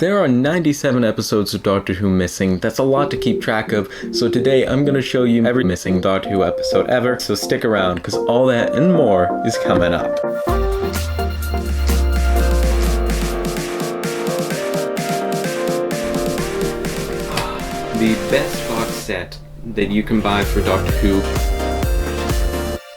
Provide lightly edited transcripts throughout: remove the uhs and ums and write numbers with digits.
There are 97 episodes of Doctor Who missing. That's a lot to keep track of, so today I'm going to show you every missing Doctor Who episode ever, so stick around because all that and more is coming up. The best box set that you can buy for Doctor Who.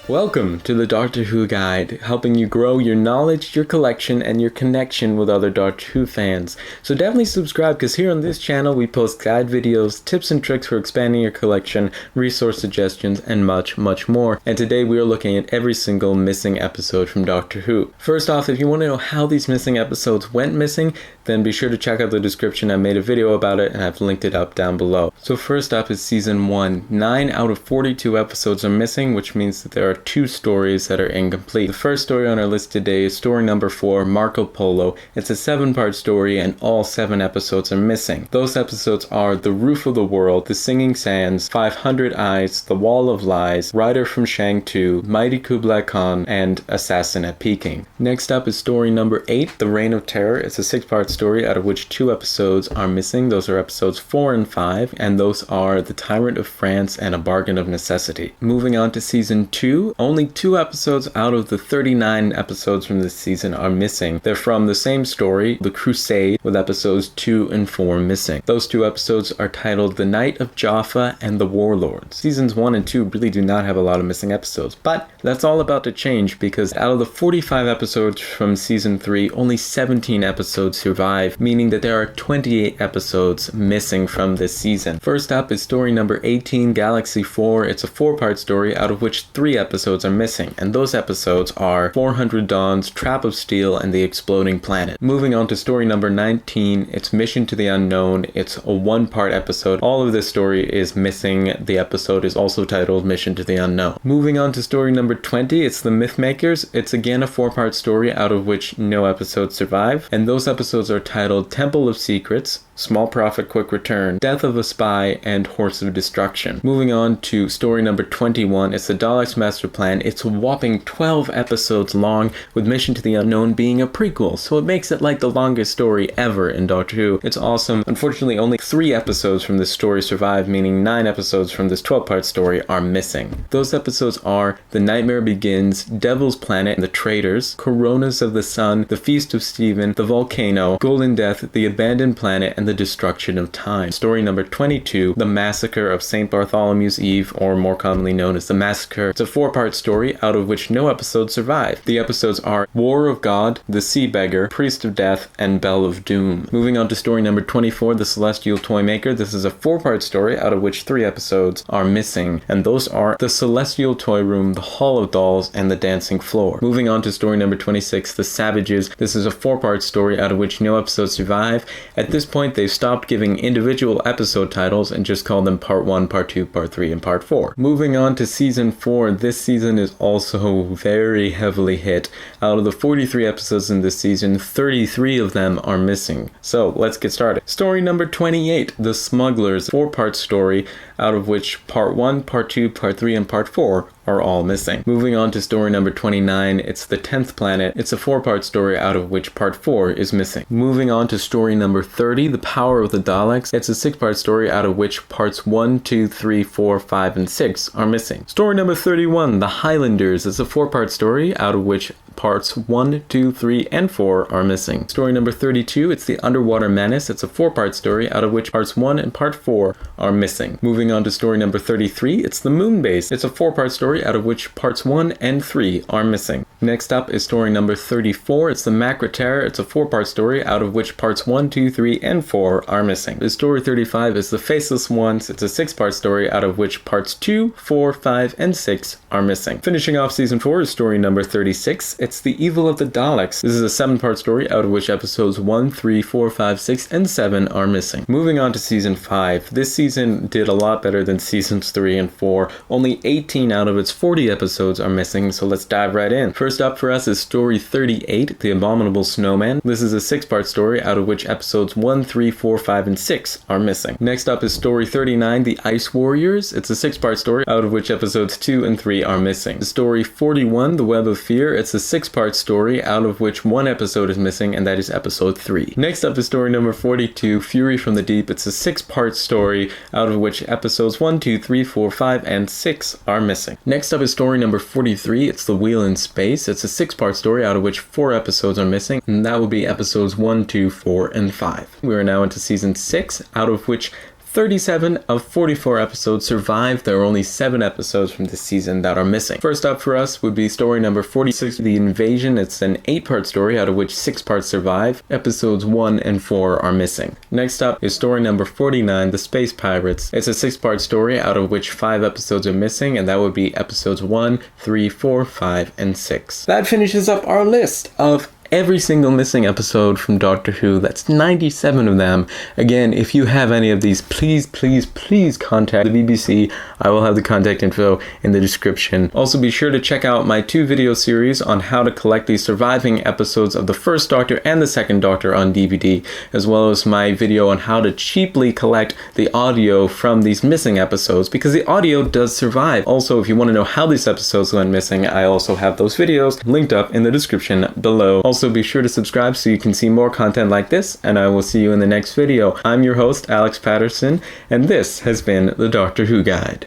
Welcome to the Doctor Who Guide, helping you grow your knowledge, your collection, and your connection with other Doctor Who fans. So definitely subscribe, because here on this channel we post guide videos, tips and tricks for expanding your collection, resource suggestions, and much, much more. And today we are looking at every single missing episode from Doctor Who. First off, if you want to know how these missing episodes went missing, then be sure to check out the description. I made a video about it and I've linked it up down below. So first up is Season 1. 9 out of 42 episodes are missing, which means that there are 2 stories that are incomplete. The first story on our list today is story number 4, Marco Polo. It's a 7-part story and all 7 episodes are missing. Those episodes are The Roof of the World, The Singing Sands, 500 Eyes, The Wall of Lies, Rider from Shang 2, Mighty Kublai Khan, and Assassin at Peking. Next up is story number 8, The Reign of Terror. It's a 6-part story out of which 2 episodes are missing. Those are episodes 4 and 5, and those are The Tyrant of France and A Bargain of Necessity. Moving on to Season 2, only 2 episodes out of the 39 episodes from this season are missing. They're from the same story, The Crusade, with episodes 2 and 4 missing. Those 2 episodes are titled The Night of Jaffa and The Warlords. Seasons 1 and 2 really do not have a lot of missing episodes, but that's all about to change, because out of the 45 episodes from Season 3, only 17 episodes survive, meaning that there are 28 episodes missing from this season. First up is story number 18, Galaxy 4. It's a 4-part story out of which 3 episodes are missing, and those episodes are 400 Dawns, Trap of Steel, and The Exploding Planet. Moving on to story number 19, it's Mission to the Unknown. It's a 1-part episode. All of this story is missing. The episode is also titled Mission to the Unknown. Moving on to story number 20, it's The Mythmakers. It's again a 4-part story out of which no episodes survive, and those episodes are titled Temple of Secrets, Small Prophet Quick Return, Death of a Spy, and Horse of Destruction. Moving on to story number 21, it's The Daleks' Master Plan. It's a whopping 12 episodes long, with Mission to the Unknown being a prequel, so it makes it like the longest story ever in Doctor Who. It's awesome. Unfortunately, only 3 episodes from this story survive, meaning 9 episodes from this 12-part story are missing. Those episodes are The Nightmare Begins, Devil's Planet, The Traitors, Coronas of the Sun, The Feast of Stephen, The Volcano, Golden Death, The Abandoned Planet, and The Destruction of Time. Story number 22, The Massacre of St. Bartholomew's Eve, or more commonly known as The Massacre. It's a 4-part story out of which no episodes survive. The episodes are War of God, The Sea Beggar, Priest of Death, and Bell of Doom. Moving on to story number 24, The Celestial Toymaker. This is a 4-part story out of which 3 episodes are missing, and those are The Celestial Toy Room, The Hall of Dolls, and The Dancing Floor. Moving on to story number 26, The Savages. This is a 4-part story out of which no episodes survive. At this point, they've stopped giving individual episode titles and just call them Part 1, Part 2, Part 3, and Part 4. Moving on to Season 4, this season is also very heavily hit. Out of the 43 episodes in this season, 33 of them are missing. So let's get started. Story number 28, The Smugglers, 4-part story out of which Part 1, Part 2, Part 3, and Part 4 are all missing. Moving on to story number 29, it's The 10th Planet. It's a 4-part story out of which Part 4 is missing. Moving on to story number 30, The Power of the Daleks. It's a 6-part story out of which parts 1, 2, 3, 4, 5, and 6 are missing. Story number 31, The Highlanders. It's a 4-part story out of which parts 1, 2, 3, and 4 are missing. Story number 32, it's The Underwater Menace. It's a 4-part story out of which parts 1 and part 4 are missing. Moving on to story number 33, it's The Moon Base. It's a 4-part story out of which parts 1 and 3 are missing. Next up is story number 34, it's The Macra Terror. It's a 4-part story out of which parts 1, 2, 3, and 4 are missing. The story 35 is The Faceless Ones. It's a 6-part story out of which parts 2, 4, 5, and 6 are missing. Finishing off season 4 is story number 36. It's The Evil of the Daleks. This is a 7-part story out of which episodes 1, 3, 4, 5, 6, and 7 are missing. Moving on to season 5. This season did a lot better than seasons 3 and 4. Only 18 out of its 40 episodes are missing, so let's dive right in. First up for us is story 38, The Abominable Snowman. This is a 6-part story, out of which episodes 1, 3, 4, 5, and 6 are missing. Next up is story 39, The Ice Warriors. It's a 6-part story, out of which episodes 2 and 3 are missing. Story 41, The Web of Fear. It's a 6-part story, out of which 1 episode is missing, and that is episode 3. Next up is story number 42, Fury from the Deep. It's a 6-part story, out of which episodes 1, 2, 3, 4, 5, and 6 are missing. Next up is story number 43, It's the Wheel in Space. It's a 6-part story, out of which 4 episodes are missing, and that will be episodes 1, 2, 4, and 5. We are now into season 6, out of which 37 of 44 episodes survived. There are only 7 episodes from this season that are missing. First up for us would be story number 46, The Invasion. It's an 8-part story, out of which 6 parts survive. Episodes 1 and 4 are missing. Next up is story number 49, The Space Pirates. It's a 6-part story, out of which 5 episodes are missing, and that would be episodes 1, 3, 4, 5, and 6. That finishes up our list of every single missing episode from Doctor Who. That's 97 of them. Again, if you have any of these, please contact the BBC. I will have the contact info in the description. Also, be sure to check out my 2 video series on how to collect the surviving episodes of the first Doctor and the second Doctor on DVD, as well as my video on how to cheaply collect the audio from these missing episodes, because the audio does survive. Also, if you want to know how these episodes went missing, I also have those videos linked up in the description below. Also, be sure to subscribe so you can see more content like this, and I will see you in the next video. I'm your host, Alex Patterson, and this has been the Doctor Who Guide.